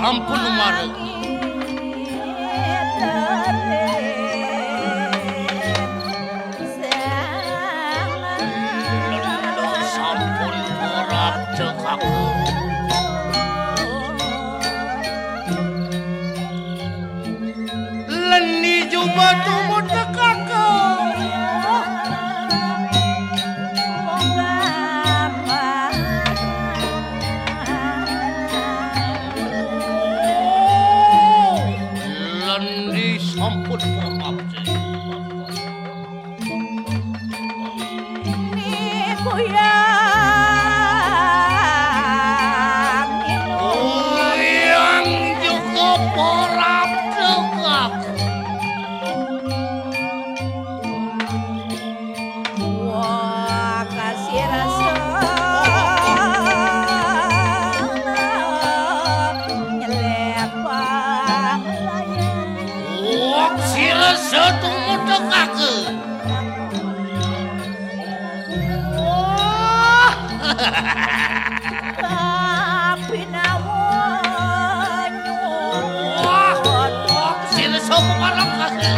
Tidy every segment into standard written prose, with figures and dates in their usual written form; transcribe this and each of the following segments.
ampun umare lendo sampun merap cekaku leni juba tumut cekaku sampun merap niku yang juga merap cekaku wah kasih rasa nyelepang layang sira setumut cekaku tapi nawanyo sira sopo parang kaku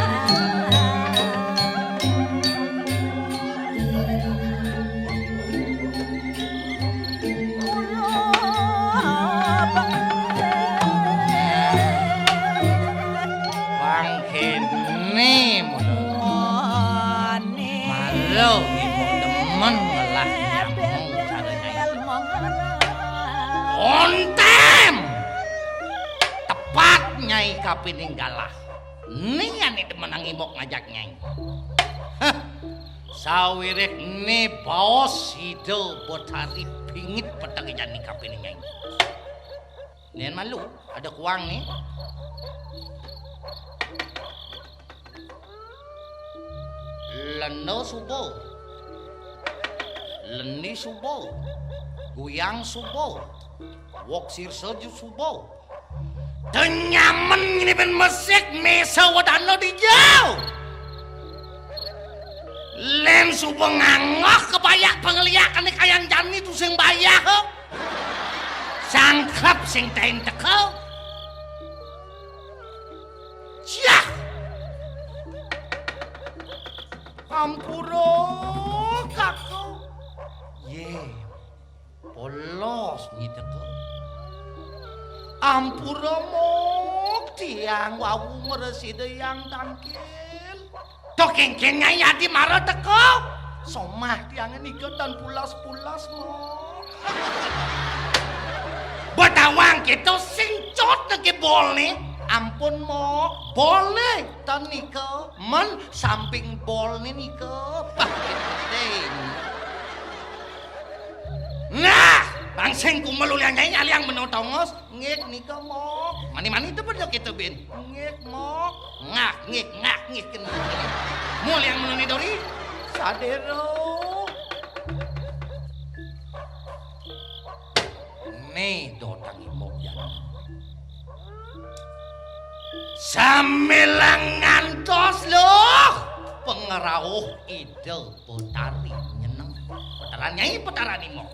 bangkene malu ibu demen ngelah nyamong caranya on time tepat nyai kapininggalah nian itu menang imok ngajak nyai sawirik ne baos hidul botari pingit petang jani kapining nyai nian malu ada kuang nih lendo subuh leni subuh guyang subuh wok sirseju subuh tenyamen ini ben mesik mesa wadano di jauh len subuh ngangok kebayak pengeliakan di kayang jani tu sing bayah sangkap sing tain tekel syah ampuro kakak ye polos gitu tuh ampuro mok tiang wawu mereside yang tangkil tokengkengnya yadi marah teko somah tiangnya nikah dan pulas-pulas mok batawang gitu singcot nge bol nih ampun mok boleh tan nikah men samping bol nih nikah penting nah bangseng kumelul yang nyai aliang menotongos ngek nikah mok mani-mani itu bener gitu bin ngek mok ngik kena mul yang menuni dori sadero nih dotang imok jangan sambilang ngantos loh pengerauh idel potari nyeneng putaran nyai putaran imok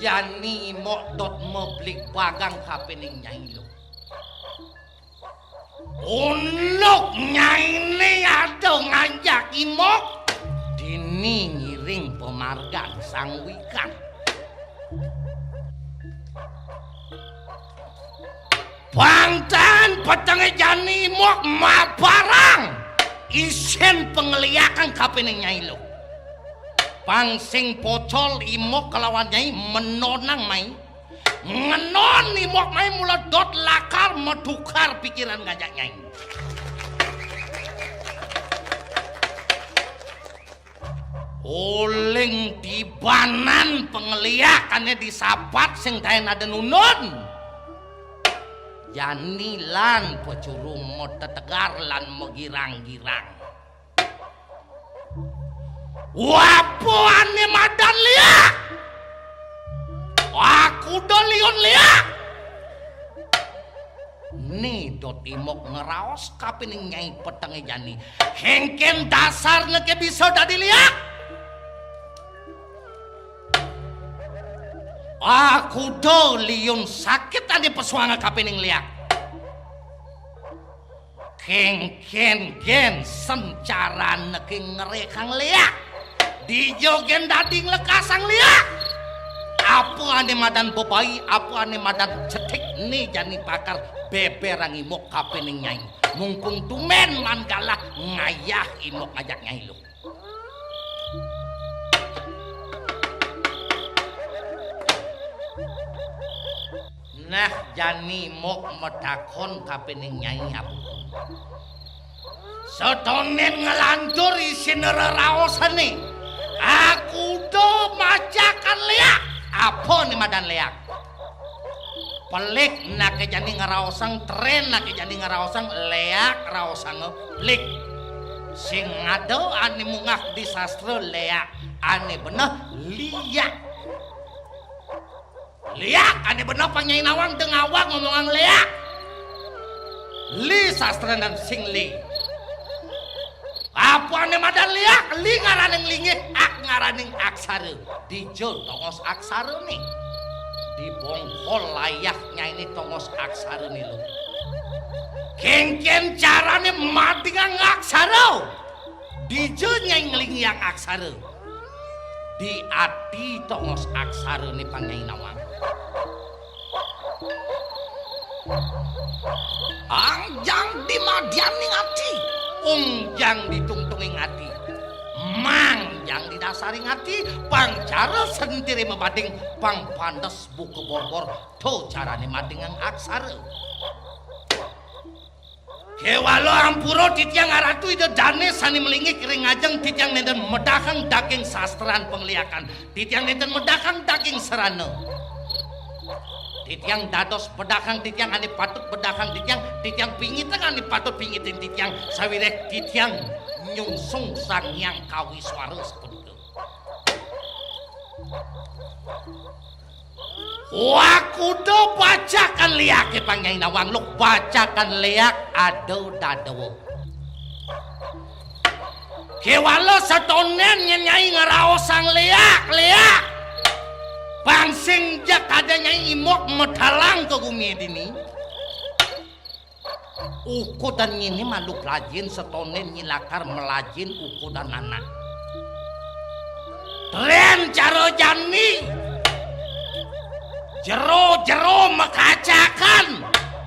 jani imok dot meblik bagang kapening nyai lo unuk nyai ini ada ngajak imok dini ngiring pemargang sang wikan Bangtan petenge jani mok mabarang isen pengeliakan kapening nyai lo pangsing pocol imok kelawan nyai menonang mai ngenon imok mai mula dot lakar medukar pikiran ngajak nyai oling dibanan pengeliakannya disapat sing daen ada nunun jani lan pecurung mau tetegar lan megirang-girang wapuan madan lia aku dolion lia nih dot imok ngeraos kapining nyai petenge jani hengken dasar neke bisa dadi lia Aku do liun sakit ade pesuanga kapening liak. Gen sencara neking ngerekang liak. Di jogen dading lekasang liak. Apa ane madan bebai, apa ane madan cetik nih jani pakar beberang imok kapening nyai. Mumpung tumen manggala ngayah imok ngajak nyai lu. Nah jani mok medakon kapening nyai aku. Setonen ngelantur isin reraosan nih. Aku do macakan liak. Apa nih madan liak? Pelik nak jani ngeraosang tren nak jani ngeraosang leak raosang pelik. Sing ngado ane mungah di sastra leak ane bener liak. Liak ane bener panyai nawang dengawang ngomongan leak. Li sastra dan sing li. Apa ane madan liak? Li ngaraning lingih ak ngaraning aksara. Dijo tongos aksara nih. Di bongkol layaknya ini tongos aksara nih lo. Kengken carane mati ngang aksara. Dijo nyai ngeling yang aksara. Di ati tongos aksara nih panyai nawang. Angjang di madianing ati. Ungjang ditungtunging ati. Mang yang didasari ngati pangcara sendiri membading pang pandes buku bobor to carane madingang aksara. Kewalo ampuro titiang aratu ide dane sani melingik ring ajeng titiang nenten medakang daging sastran pengliakan titiang nenten medakang daging serana. Titiang dados bedakang titiang ane patut bedakang titiang pingitan ane patut pingitin titiang sawirek titiang nyungsung sang yang kawi suara sepenuh. Waku do bacakan liak ke panyai nawang lu bacakan liak ado dadowo. Kewalo setonen nyai ngeraosang liak. Bangsing jak adanya imok medalang ke bumi ini. Uku dan ini malu pelajin setonen nyilakar melajin uku dan anak. Tren caro jani. Jero mekacakan.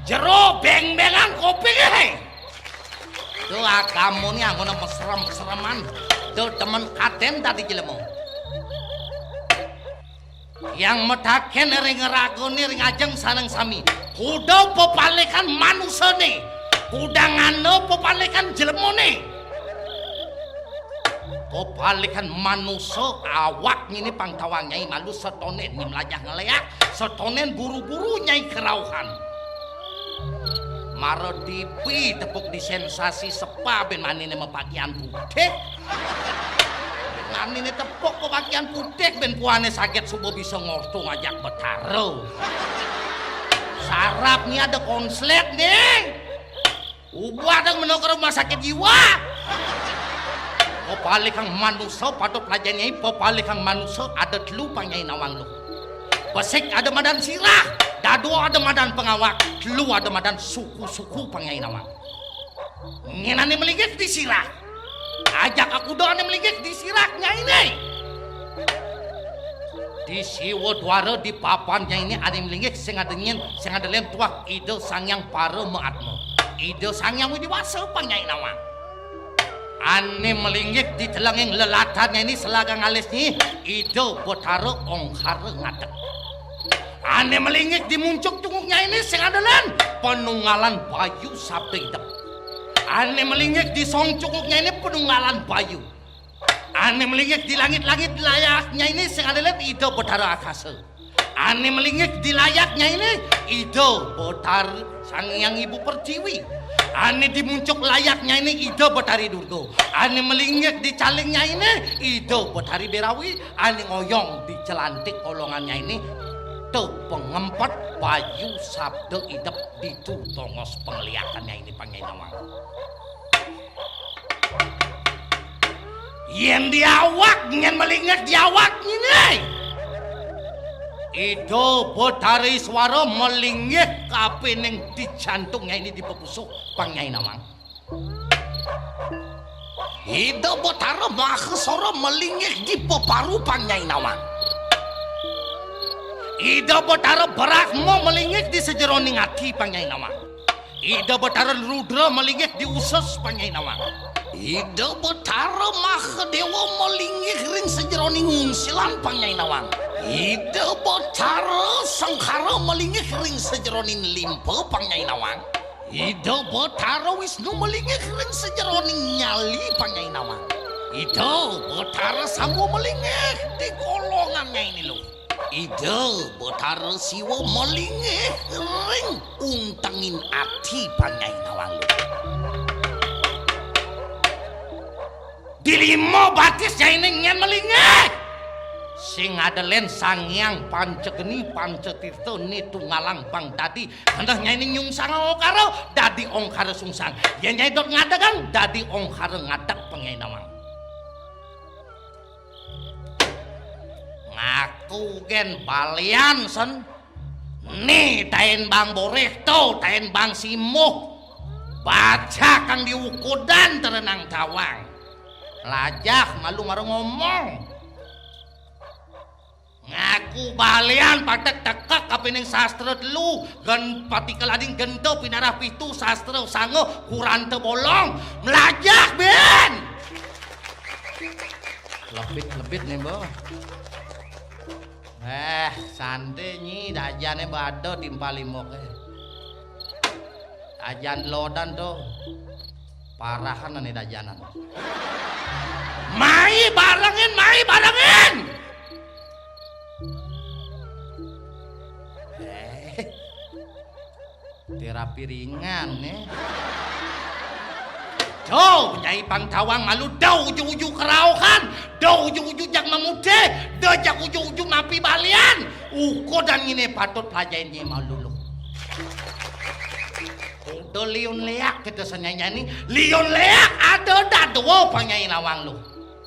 Jero beng-bengan kopi he. Tuh kamu nih anggona mesrem-sereman. Tuh temen katen tadi jelemu. Yang medaken ring ragone ring ajeng sareng sami kuda pepalekan manusane kuda ngano pepalekan jelemone pepalekan manusa awak ngene pangtawang nyai malu setonen nyimlajah ngeleak setonen buru-buru nyai kerauhan maro dipi tepuk di sensasi sepa ben manine mepakian budek ini tepuk pemakaian pudek ben puane sakit subuh bisa ngorto ngajak betaro. Sarap nih ada konslet nih. Ubah dong menuju ke rumah sakit jiwa. Popali kang manusia patut pelajarnya popali kang manusia ada telu panyai nawang lu. Besik ada madan sirah, dadu ada madan pengawak, telu ada madan suku-suku panyai nawang. Ngenani meligit di sirah. Ajak aku doang yang melingkik di siraknya ini. Di siwo dwara di papannya ini ada yang melingkik sing ada lem tuak ide sangyang para meatmo. Ide sangyang widiwasa panyai nawang. Ane melingkik di telanging lelatarnya ini selagang alis nih ide betara ongkara ngadek. Ane melingkik di muncuk tunguknya ini sing ada penunggalan bayu sabda hidup. Ane melingkik di song cukupnya ini penunggalan bayu. Ane melingkik di langit-langit layaknya ini sing ada lihat ide betara akasa. Ane melingkik di layaknya ini ide betara sangyang ibu pertiwi. Ane di muncuk layaknya ini ide betari durgo. Ane melingkik di calingnya ini ide betari berawi. Ane ngoyong di celantik kolongannya ini te pengempet bayu sabda idep di tongos penglihatannya ini panyai nawang. Yen diawak nyen melingkik diawak ini. Ido Betari swara melingih kapining di jantungnya ini dipepusuk Pang Nyai Nawang. Ido Betara mahesara melingih di peparu Pang Nyai Nawang. Ido Betara Brahma melingih di sejeroning ati Pang Nyai Nawang. Ido Betara Rudra melingih di usus Pang Nyai Nawang. Ido Betara Mahadewa melingih ring sejeroning unsilan Pang Nyai Nawang. Ido Betara Sangkara melingih ring sejeroning limpa Pang Nyai Nawang. Ido Betara Wisnu melingih ring sejeroning nyali Pang Nyai Nawang. Ido Betara Sambhu melingih di golongannya ini loh. Ido Betara Siwa melingih ring untangin ati Pang Nyai Nawang loh. Di lima batisnya ini nyen melingih sing adelen Sangyang Pancegeni Pancetirta Nitunggalang Bang Dadi hendak nyai ini nyungsang ongkara dadi ongkara sungsang yen nyai dot ngadagang dadi ongkara ngadak Pang Nyai Nawang. Ngaku gen balian sen nih taen Bang Boreh to taen Bang Simuh baca kang diukudan terenang tawang lajah malu marang ngomong ngaku balian patek tekak kapining sastra telu gen patikelading gento pinarah pitu sastra sango kurante bolong melajah ben lebit nih bo santai nyi dajane bado timpalimok ajan lodan tuh parahan nih dajanan mai barengin terapi ringan nih Doh, Nyai Pang Tawang malu doh uju-uju keraukan, doh uju-uju jak memude, doh jak uju-uju mapi balian. Uko dan ini patut pelajain Nyai malu lu. Udah liun leak kita senyanya ini, liun leak ada dado Pang Nyai Nawang lu.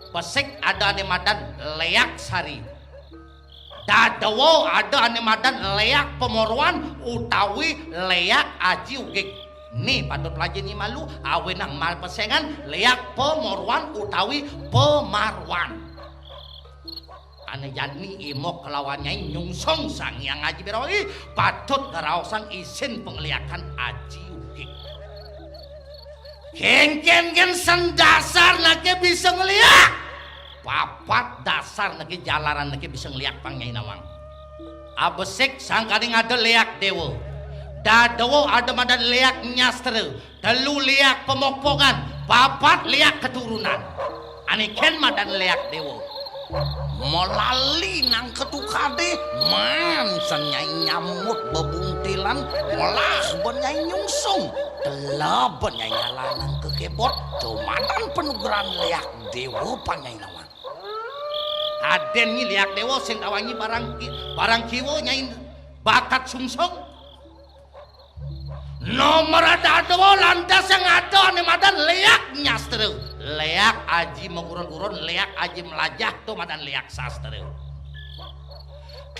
Pesik ada animadan leak sari. Dado ada animadan leak Pemorwan utawi leak aji ugik. Nih patut pelajari malu awenang mal pesengan leak Pemorwan utawi Pemarwan. Ane jani imok kelawannya nyungsong sang yang aji beroi patut ngeraosang isin pengliakan aji ugik. Gen sendasar nake bisa ngeliat. Papat dasar nake jalaran nake bisa ngeliat Pang Nyai Nawang. Abesik sang kading ada leak dewa. Dadawo ada madan leak nyastre, telu leak pemokpokan, papat leak keturunan. Aniken madan leak dewo. Molali nang ketukade, man senyai nyamut bebuntilan, molah benyai nyungsung, telah benyai nyalanang kekebot, cumanan penugeran leak dewo Pang Nyai Nawang. Aden ni leak dewo sing tawangi barang kiwo nyai bakat sungsung. Nomor dado lantas yang ada nih madan leak nyastre, leak aji mengurun-urun, leak aji melajah tuh madan leak sastre.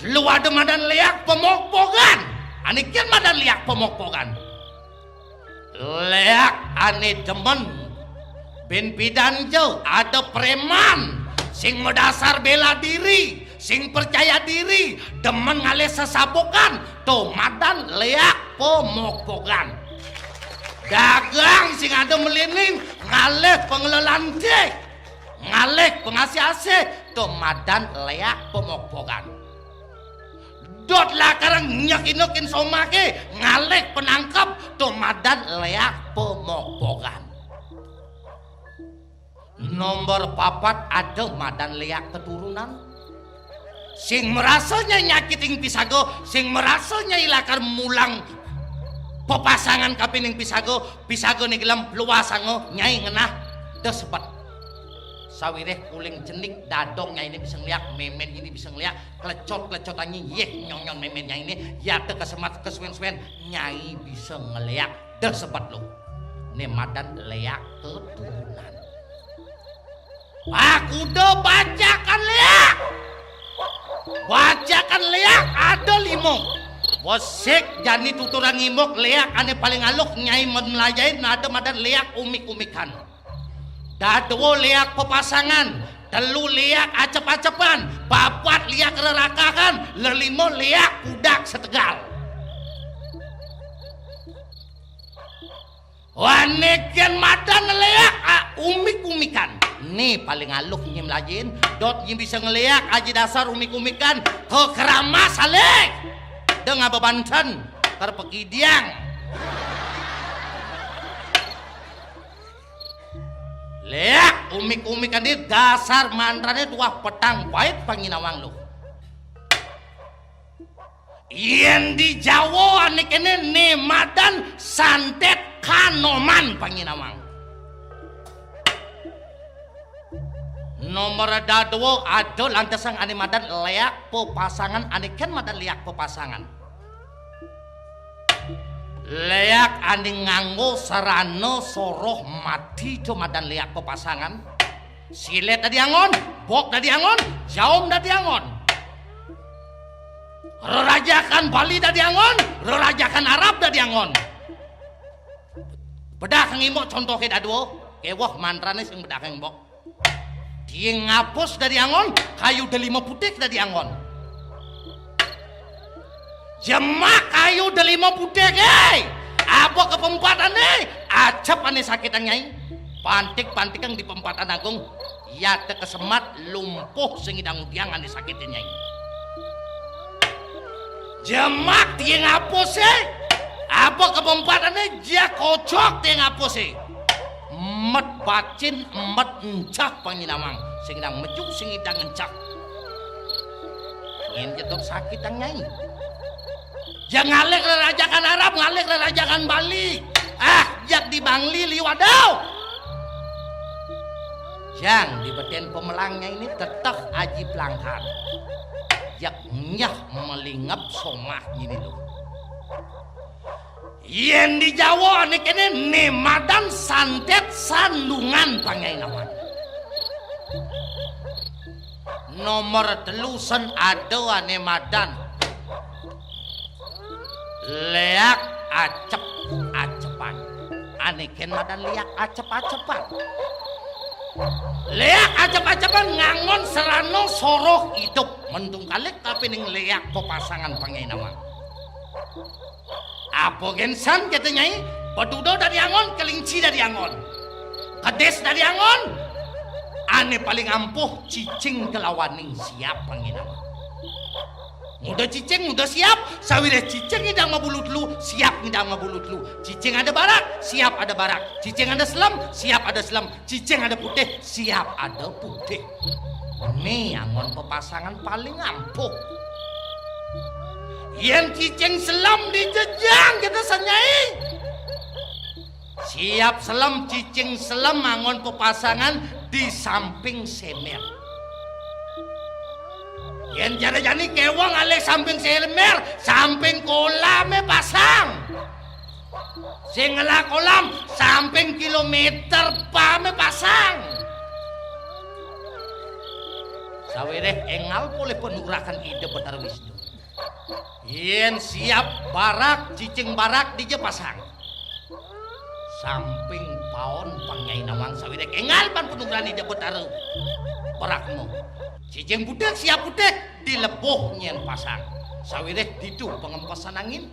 Lu ada madan leak pemokpokan, anikin madan leak pemokpokan. Leak ane demen, ben pidanjo ada preman, sing medasar bela diri. Sing percaya diri demen ngalih sesabokan tuh madan leak Pemokpokan. Dagang sing ada melining ngalih pengelolantik ngalih pengasih-asih tuh madan leak Pemokpokan. Dot lah karang nyakin somake ngalih penangkap tuh madan leak Pemokpokan. Nomor papat ada madan leak keturunan. Sing merasanya nyakiting pisago, sing merasanya ilakar mulang pepasangan kapining pisago nih gelam luasango nyai ngenah desepet. Sawireh kuling cenik dadongnya ini bisa ngeliat, memen ini bisa ngeliat, klecot-klecotannya yeh nyong-nyong memennya ini, ya te kesemat kesuwen-suwen nyai bisa ngeliat desepet lo. Nih madan leak keturunan. Aku udah bacakan leak. Bacakan kan leak ada 5. Bosek jani tuturang imok leak ane paling aluk nyai menelajain ada madan leak umik-umikan. Dadwo leak pepasangan, telu leak acep-acepan, papat leak rerakakan, lelimo leak budak setegal. Waneken madan leak umik-umikan. Nih paling aluk nyim lajin, dot nyim bisa ngeleak aji dasar umik-umikan ke keramas alek. Dengan bebanten terpegidiang. Leak umik-umikan di dasar mandrane tuah petang pahit panginawang lu. Yen di Jawa ane kene nemadan santet kanoman panginawang. Nomor dadwo ado lantasang ane madan leak pepasangan ane ken madan leak pepasangan. Leak ane nganggo sarana soroh mati do madan leak pepasangan. Silet tadi angon, bok tadi angon, jaum tadi angon. Rerajakan Bali tadi angon, rerajakan Arab tadi angon. Bedah kang imok contoh ke dadwo, kewah mantrane sing bedah kang bok. Dia ngapus dari angon, kayu delima putih dari angon. Jemak kayu delima putih apa kepempatan acap ane sakitan nyai. Pantik-pantik yang di pempatan agung, ya te kesemat lumpuh sengidang tiang ane sakitin nyai. Jemak dia ngapus apa kepempatan dia kocok dia ngapus met bacin met encak panginawang singidang mejuk singidang encak ingin jatuh sakit ang nyai jangan ngalek rerajakan Arab ngalek rerajakan Bali jak di Bangli liwadau yang di beten pemelangnya ini tetap aji pelangkan jak nyah melingap somah ini loh. Yen di Jawa ane kene nemadan santet sandungan pangainawan. Nomor telusan ada ane madan leak acep-acepan. Ane ken madan leak acep-acepan. Leak acep-acepan ngangon serano soroh hidup mentung kalik tapi ning leak pepasangan pangainawan. Apa gensan kata nyai pedudo dari angon kelinci dari angon kedes dari angon ane paling ampuh cicing kelawaning siap panginawan muda cicing muda siap sawire cicing ngidang mabulut lu siap ngidang mabulut lu cicing ada barak siap ada barak cicing ada selam siap ada selam cicing ada putih siap ada putih ini angon pepasangan paling ampuh. Yen cicing selam dijejang kita sanyai. Siap selam cicing selam angon pepasangan di samping semer. Yen jani kewang alek samping semer, samping kolame pasang. Sing ngela kolam samping kilometer pame pasang. Sawireh engal boleh penurakan ide Betara Wisnu. Yen siap barak cicing barak di pasang samping paon pangyai nawang sawirek engal pan penungran di Betara barakmu cicing budak siap budak di leboh nyen pasang sawirek ditu pengempasan angin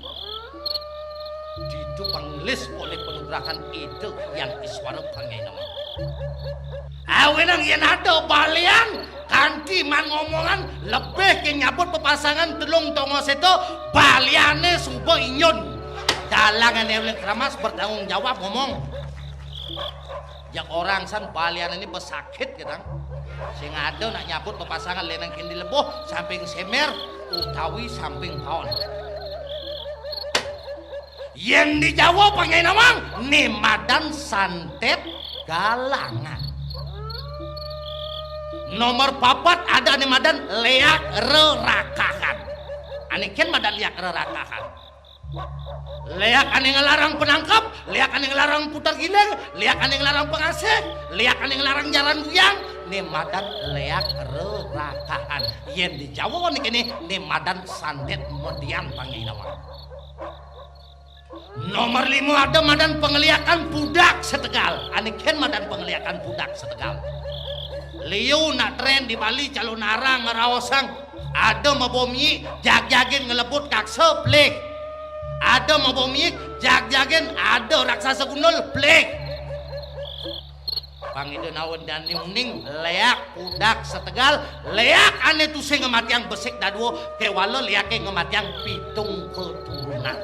ditu penglis oleh penungrakan ide yang iswara pangyai nawang awenang yen ada balian kanti man ngomongan lebih ke nyabut pepasangan telung tongo seto baliane subuh inyun dalangan yang keramas bertanggung jawab ngomong yang orang san balian ini besakit gitu sing ada nak nyabut pepasangan lenang kini leboh samping semer utawi samping paon yang di Jawa panggil nawang nemadan santet galangan. Nomor papat ada ane madan leak rerakahan. Ane ken madan leak rerakahan. Leak ane ngelarang penangkap, leak ane ngelarang putar gileng, leak ane ngelarang pengasih, leak ane ngelarang jalan buyang, madan leak rerakaan yen di Jawa nih kene madan santet median Panginawang. Nomor 5 ada madan pengeliakan budak setegal. Aniken madan pengeliakan budak setegal. Liu nak tren di Bali calon arang ngeraosang. Ada mabomi jag-jagen ngelebut kak seplek. Ada mabomi jag-jagen ada raksasa gunul plek. Pangido naon dan ning leak budak setegal. Leak ane tusing ngematiang besik daduo kewalo leake ngematiang pitung keturunan.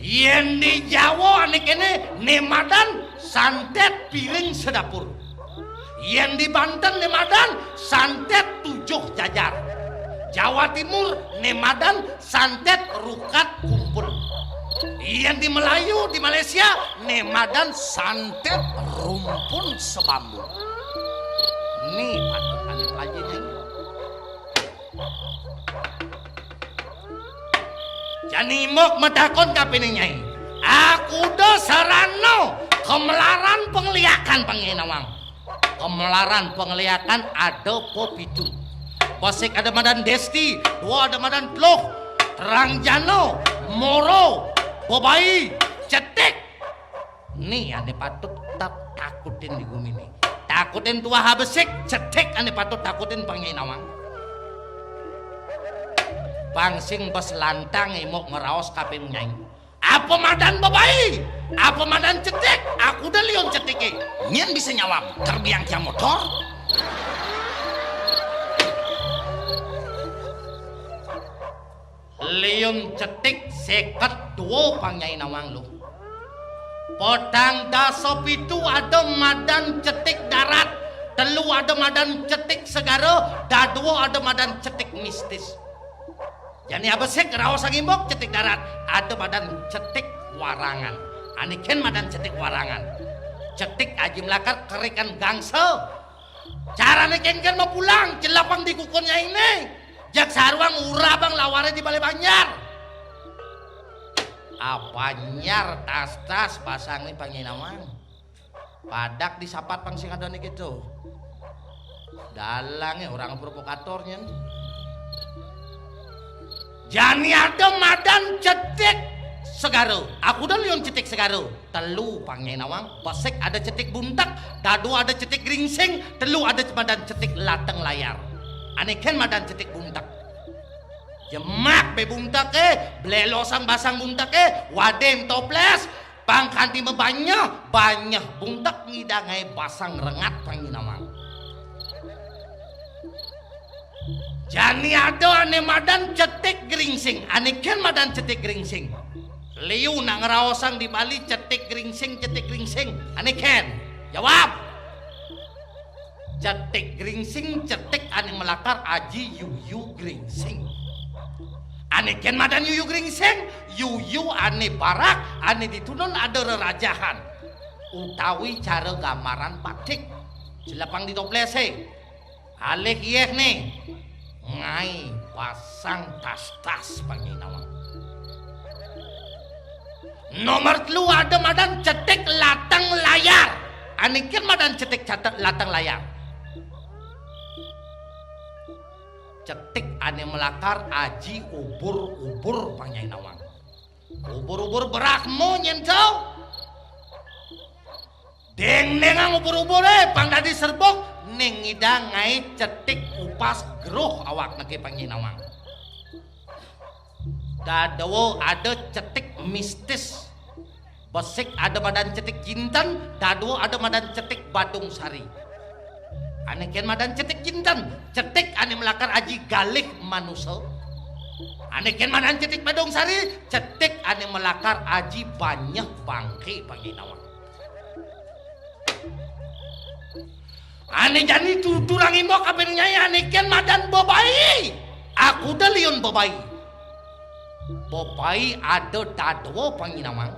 Yen di Jawa ane kene nemadan santet piring sedapur. Yen di Banten nemadan santet 7 jajar. Jawa Timur nemadan santet rukat kumpul. Yen di Melayu di Malaysia nemadan santet rumpun sebambu. Nih patut ane pelajari. Jani mok medakon kapene nyai. Aku do sarano kemelaran pengliakan Panginawang. Kemelaran pengliakan ada popitu. Bosek ada madan Desti, 2 ada madan Tloh, Terang Jano, Moro, Bobai, Cetek. Nih ane patut takutin di bumi ini. Takutin tua habesek, Cetek ane patut takutin Panginawang. Bangsing bes lantang imok ngeraos kapin nyai. Apa madan Bobai? Apa madan Cetek? Aku udah lion Ceteke. Nyen bisa nyawam terbiang tiang motor. Lion Cetek seket 2 Pangyai Nawang lu. Podang daso pitu ada madan Cetek darat. 3 ada madan Cetek segara. 2 ada madan Cetek mistis. Jadi abesek raos imbok Cetek darat ada madan Cetek warangan. Aniken madan Cetek warangan. Cetek aji melakar kerikan gangsel. Carane kenken mau pulang celapang di kukunnya ini. Jak sarwang urabang laware di Balai Banjar. Apanyar tas-tas pasang nih Panginawang. Padak disapat pang sing ada nih gitu. Dalangnya orang provokatornya. Jani ada madan Cetek segaro. Aku udah lion Cetek segaro. 3 Panginawang. Basek ada Cetek buntak. 2 ada Cetek gringsing. 3 ada madan Cetek lateng layar. Aniken madan Cetek buntak. Jemak be buntak belelosang basang buntak wadem toples. Pangkanti banyak buntak ngidangai basang rengat Panginawang. Jani ada ane madan Cetek gringsing. Aniken madan Cetek gringsing. Liu nak ngeraosang di Bali Cetek gringsing. Aniken jawab. Cetek gringsing Cetek ane melakar aji yuyu gringsing. Aniken madan yuyu gringsing. Yuyu ane barak. Ane ditunun ada rerajahan. Utawi cara gambaran patik. Jelapang di toplese. Alek iya nih. Ngai pasang tas-tas Panginawang. Nomor 3 ada madan Cetek latang layar. Aniken madan Cetek latang layar. Cetek ane melakar aji ubur-ubur Panginawang. Ubur-ubur berakmu nyentau. Deng-dengang ubur-ubur pangdadi serbok. Ning ngidang ngai Cetek upas geruh awak nege Panginawang. Dadawo ada Cetek mistis. Besik ada madan Cetek jintan. Dadawo ada madan Cetek badung sari. Aniken madan Cetek jintan. Cetek ane melakar aji galih manusia. Aniken madan Cetek badung sari. Cetek ane melakar aji banyak bangke Panginawang. Ane jani tuturang imbok kapin nyai aniken madan Bobai. Aku dah lion Bobai. Bobai ada 2 Panginawang.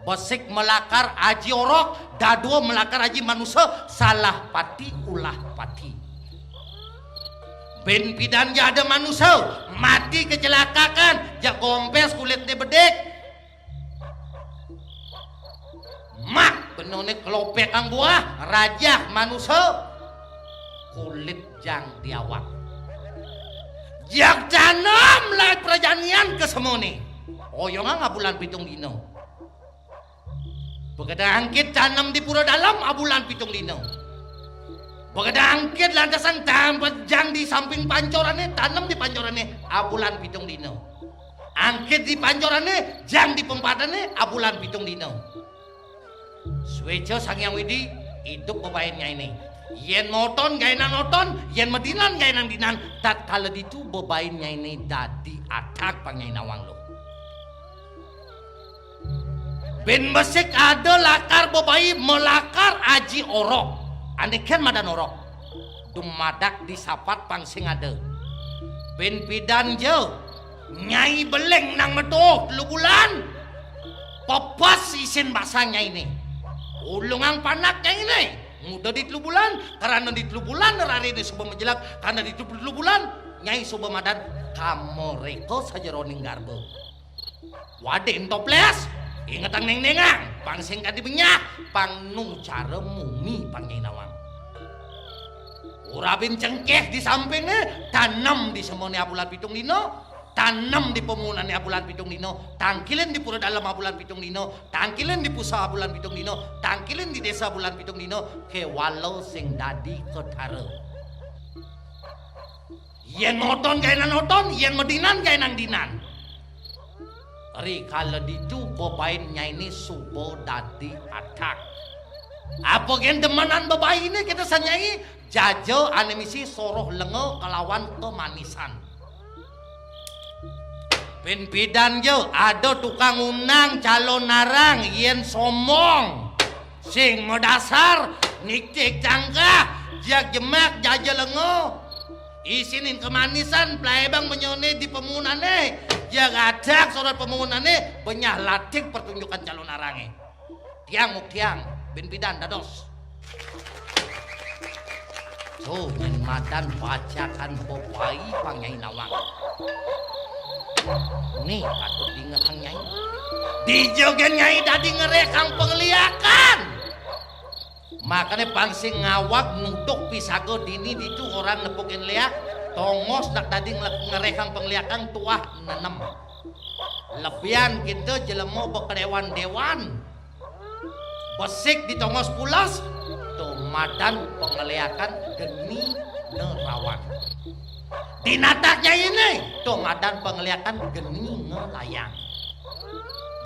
Besik melakar aji orok, 2 melakar aji manusia. Salah pati ulah pati. Ben pidan ja ada manusia mati kecelakaan, ja gompes kulitnya bedek. Mak benone kelopek ang buah, rajah manusia, kulit jang diawak. Jak tanam lahat perjanian ke semoni. Oyong nga bulan pitung dino. Pagkada angkit tanam di pura dalam abulan pitung dino. Pagkada angkit lantasan tampat jang di samping pancorannya, tanam di pancorannya abulan pitung dino. Angkit di pancorannya, jang di pempatannya abulan pitung dino. Suwejo sang yang widi hidup bebainnya ini. Yen moton gaya noton, yen medinan gaya dinan. Tak kala itu bebainnya ini dadi atak pangyai nawang lo. Ben besik ada lakar bebai melakar aji orok. Andikan madan orok. Dumadak disapat pangsing ada. Ben pidan je. Nyai beleng nang medok lu bulan. Pepas isin basahnya ini. Ulungang panaknya ini. Muda di telu bulan. Karena di telu bulan rari ini subah menjelak. Karena di telu bulan. Nyai subah madan. Kamoreko saja roning garbo. Wadik toples. Ingatang neng-nengang. Pangsing kadi benyah. Pang nung cara mumi pang nyai nawang. Urabin cengkeh di sampingnya. Tanam di semone abulan pitung dino. Tanam di pemunane abulan pitung dino, tangkilin di pura dalam abulan pitung dino, tangkilin di pusat abulan pitung dino, tangkilin di desa abulan pitung dino, ke walau sing dadi ketara. Yen moton gaya noton, yen medinan gaya nang dinan. Ri kalau ditu bebainnya ini subo dadi atak. Apa gen demanan bebain ini kita sanyai jajo animisi soroh lengo kelawan kemanisan. Ben bidan jo ada tukang unang calon narang yen somong sing modasar niktik cangkah jak jemak jaja lengo isinin kemanisan plaebang menyone di pemunane jak adak sorot pemunane benyah latik pertunjukan calon narange tiang muk tiang ben bidan dados so nyen madan bacakan bopai pangyai nawang. Nih patut diingat kang nyai. Di jogen nyai tadi ngerekang pengliakan. Makanya pangsing ngawak nutuk pisago dini ditu orang nepukin leak. Tongos nak tadi ngerekang pengliakan tuah nenem. Lebihan kita jelemo bekedewan dewan. Besik di tongos pulas. Tumadan pengliakan geni nerawan. Di nataknya ini tomadan pengliakan geni ngelayang.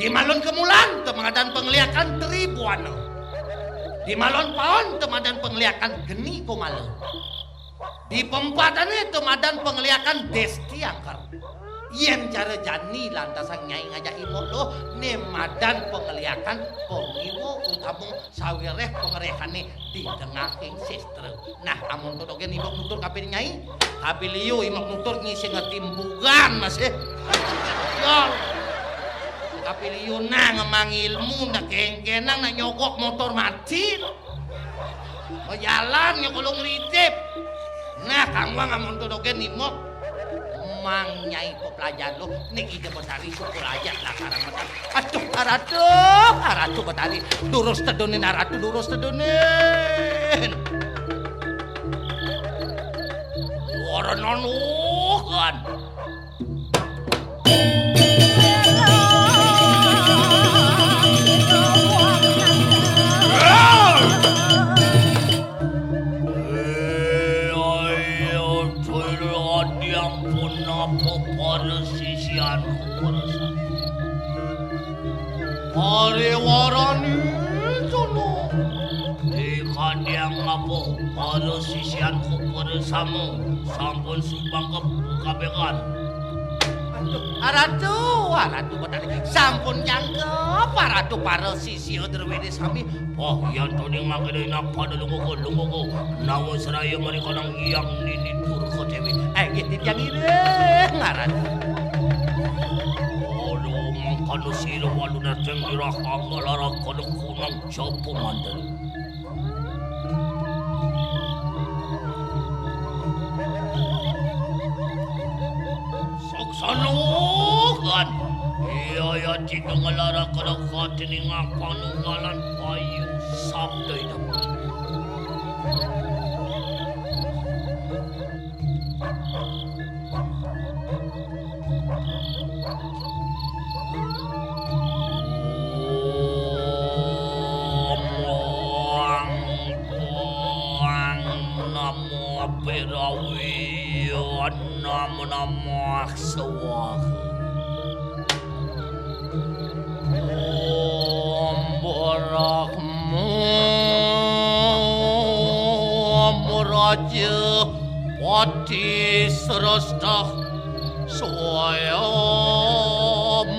Di malon kemulan tomadan pengliakan tribuana. Di malon paon tomadan pengliakan geni komalo. Di pempatannya tomadan pengliakan desti angker. Yen cara jani lantasan nyai ngajak imok lo nemadan pengliakan pengiwo utamu sawireh pengerekane di tengah ing sistre. Nah amun todogen imok nutur kapil nyai kapil liu imok nutur ngisi ngetimbugan masih yol kapil liu na ngemang ilmu na kengkenang na nyogok motor mati mau jalan nyokolong ritip. Nah kangwang amun todogen imok mang nyai pelajaran lo nih ide betari syukur aja lah karang betari aratu betari durus tedunin aratu durus tedunin waranon Pariwarani sono ikan yang ngapo pada sisianku bersama sampun subang kebekan. Aratu betani sampun jangkep aratu para sisio derwede sami. Oh yang toning makede napa lungo nawo seraya mereka nang yang nini tur kotewi. Gitu yang ireng aratu. Kalau sila walu datang dirahang ngalara kalau kunang copo mandiri. Saksanukan, iya Aya jika ngelara kedekat ini ngapanunggalan payu sabda itu. Pirawi namo sawah Om Barakmu Raja Pati Serastah Swaya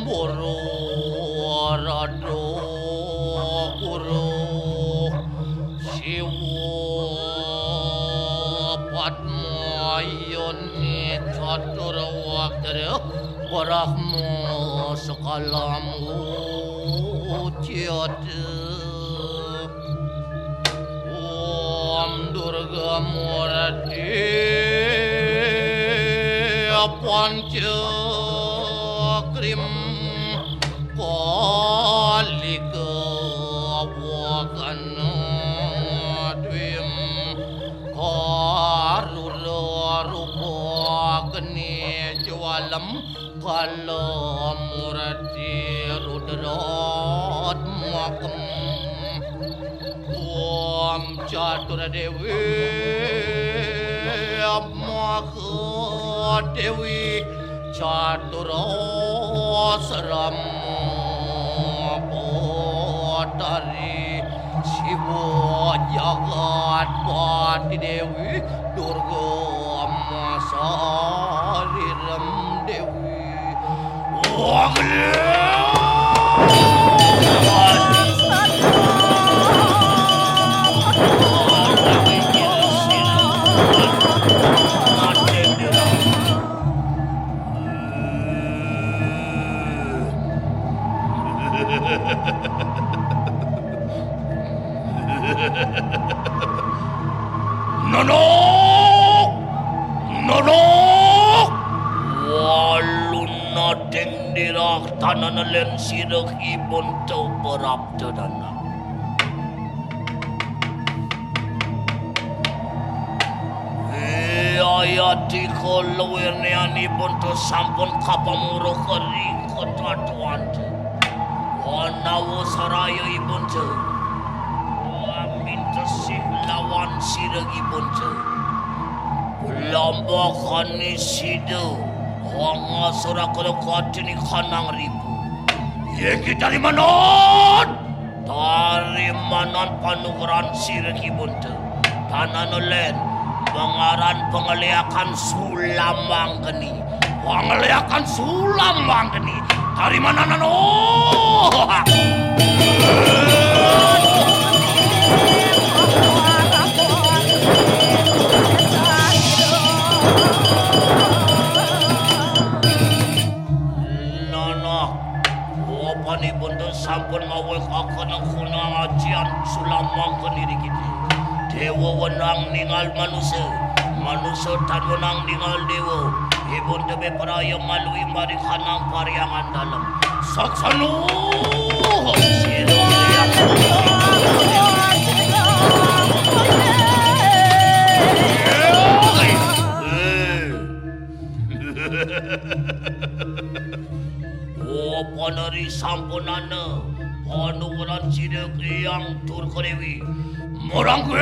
Muru Rado Guru Padmayoni catur wakdara Barahmu sekalamu ciata Om Durga Murati Panca Krim Kalika Wakana Dwim Rupa geni jualam kalam murati rudrat makam Om Catur Dewi Maka Dewi Catur Seram Potari Siwa Jagat Pati Dewi Durga Masariram Dewi Nono waluna dendirak tanan len sirek ibon tau berap tadana ayati kolowirnian ibon tau sampun kapamuro kering ketatuan wanawo saraya ibon tau minta sih lawan sirek ibon tau Lambakan isido Hanga surah kedekat ini kanang ribu Yeki dari manon Dari manon panugeran sireki bunte Tanan ulen Pengaran pengeliakan sulam wanggeni Pengeliakan sulam wanggeni Dari mana nano Pani buntu sampun ngawek akan kunang ajian sulam mangken diri kita. Dewa wenang ningal manusia, manusia tan wenang ningal dewa. Ibun tebe peraya malui mari kanang pariangan dalam. Saksanu. Panari sampunana panugeran sidek yang tur kedewi morangke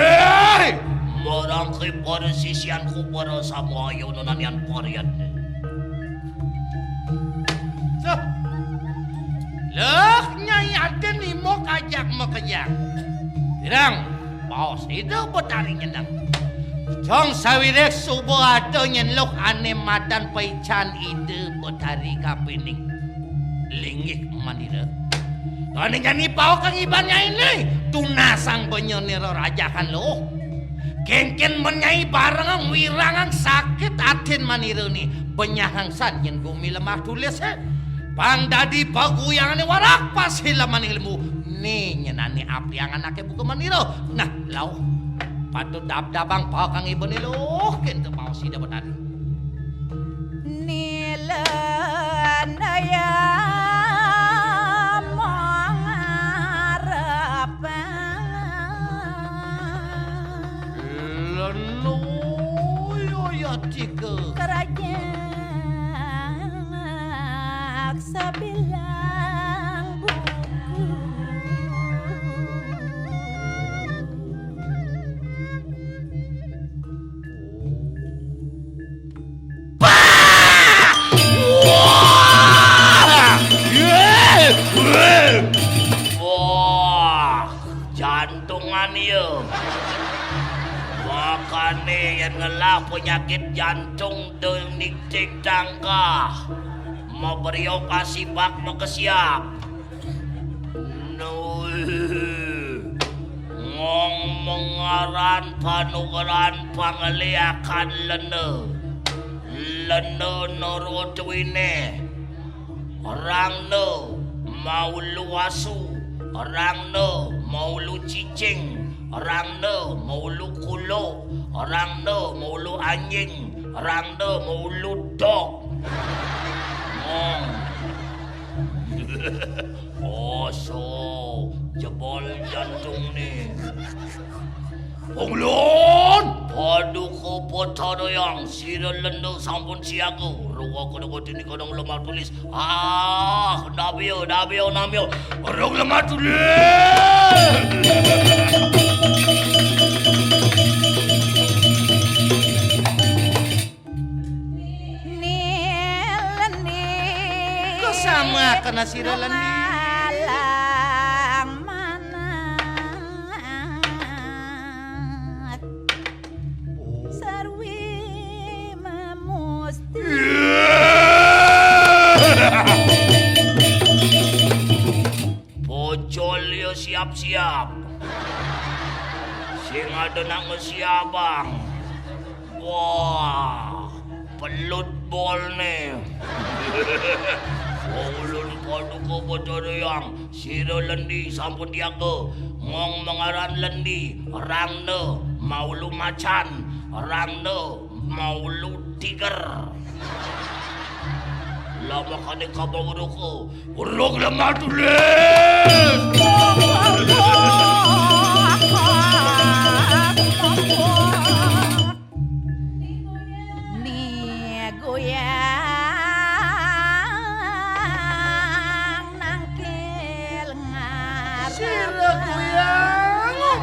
pada sisianku pada sama ayo nonanian parian leh nyai aden ni mau kajak Dirang paus itu petari nyendang Jong sawirek subuh ada nyenlok ane madan paican ide petari kapining linggik manira. Kani nyani pau kang ibannya ini tunasang penyoniro rajakan lo. Kengken menyai barangang wirangang sakit atin manira ni penyahang sanjen bumi lemah tulis pang dadi paguyang ni warak pas hilaman ilmu ni nyenani api yang anake buku manira. Nah lau patut dab-dabang pau kang iban ni lo kento pau sida betari. Nilanaya banyak sebilang buku. Wah, jantungan ya. Makanya yang ngelah penyakit jantung denik cek tangka. Mau beriau kasih bak mau kesiap. Ngong mengaran panugaran pangeliakan lene. Lene norotwine. Orang no mau lu asu, orang no mau lu cicing, orang no mau lu kulo, orang no mau lu anjing, orang no mau lu dog. Oh so jebol jantung nih. Penglon, padu ko potado yang sira lendo sampun siaga. Ruwa kono ini kono lemah tulis. Nabio. Rog lemah tulis. Kau sama kena sira lendi. Pocol yo siap-siap. Sing ada nak ngesiabang. Wah, pelut bol nih. Ulun padu ko bocor yang sira lendi sampun diaga. Ngong mengaran lendi, orang ne mau lu macan, orang ne mau lu tiger. Lama kali kamu uruk lemah tulis. Nih goyang nangkil ngarep. Sira goyang ngarep.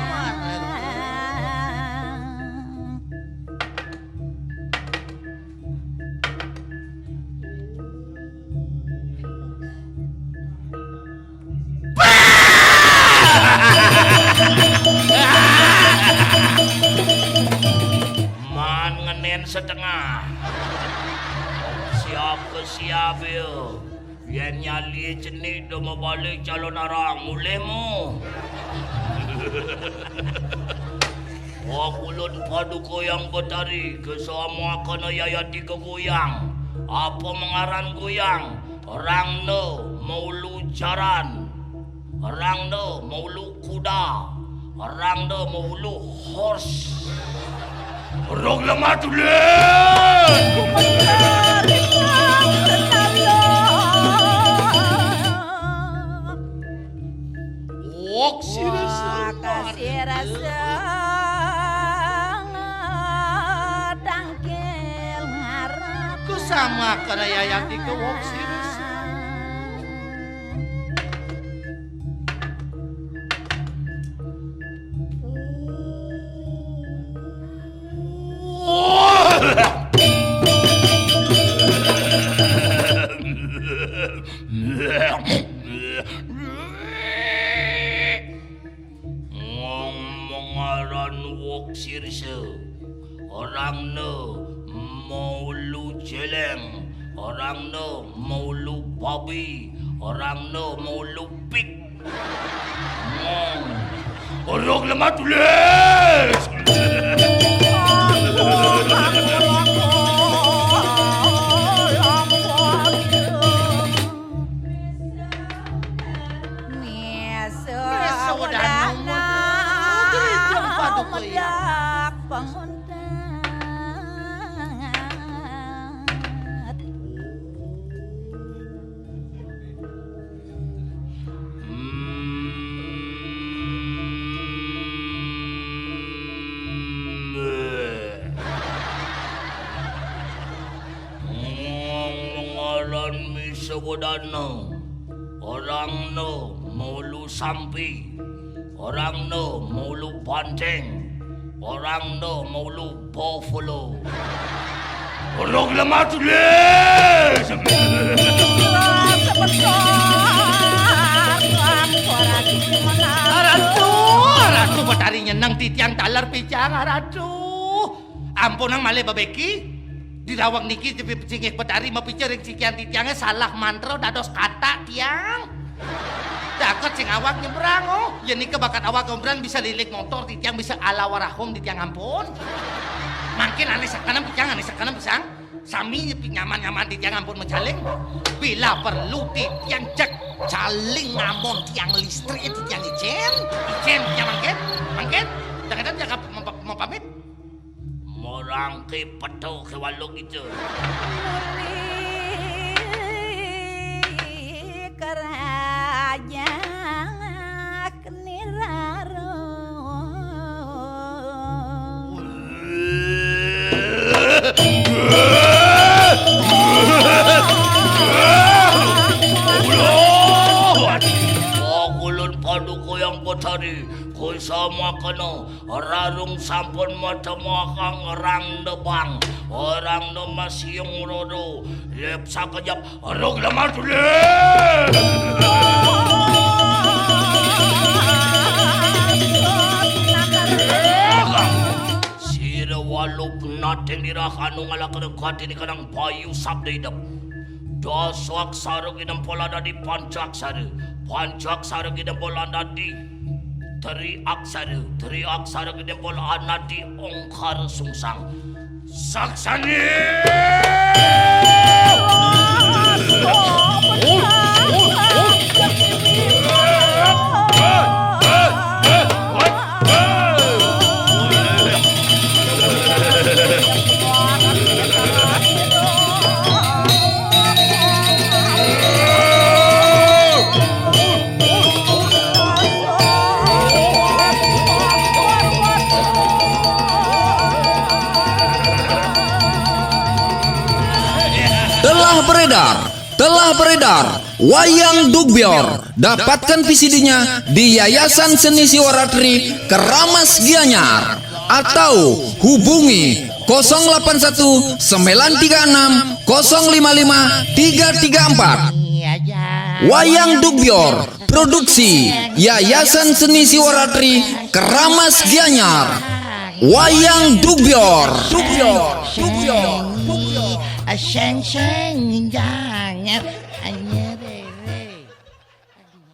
Man ngenen setengah. Siap ke siap ya. Yang nyali cenik dah mau balik calon arang mulemu. Wakulun padu koyang betari kesemua kena yayati ke goyang. Apa mengaran goyang? Orang no mau lu jaran. Orang no mau lu kuda. Orang no mau lu horse. Rog lemah tulis. Wok Kasih rasa dangkil ngarep. sama kena yayati ke wok siris. Ngomongaran wok sirse. Orang ne mau lu jeleng, orang ne mau lu babi, orang ne mau lu pig. Orang lemah tulis. Orang misewodana, orang no maulu sampi, orang no maulu banteng, orang no maulu buffalo. Orang lemah tulis. Ratu Betari nyenang titiang talar pijang ratu. Ampun ang mali babeki. Dirawang niki cingik Betari mapicaring sikian titiangnya salah mantra dados kata tiang. Dakot sing awak nyebrang oh. Ya nika bakat awak ngobrang bisa lilik motor titiang bisa ala warahum titiang ampun. Makin aneh sakanam pijang aneh sakanam pisang. Sami nyaman-nyaman titiang ampun mencaling. Bila perlu titiang cek caling ngamon tiang listrik titiang ijen tiang mangket jangan jangan mau pamit morang ke peto ke walong itu kerajaan keniraro paduko yang Betari koy sama kena rarung sampun matamakang orang debang orang no masiyong rodo lep sakajap arog lamar tulis sira waluk natin dirakan nung alakadagkati ni kanang bayu sabdaidap doswak sarong inampolada di Pancaksara Pancaksara ginampolada di Tri Aksara ginampolada di Ongkar Sungsang Saksani Telah beredar wayang Dugbior. Dapatkan VCD-nya di Yayasan Seni Siwaratri Keramas Gianyar atau hubungi 081 936 055 334. Wayang Dugbior produksi Yayasan Seni Siwaratri Keramas Gianyar. Wayang Dugbior. Aseng-seng jangan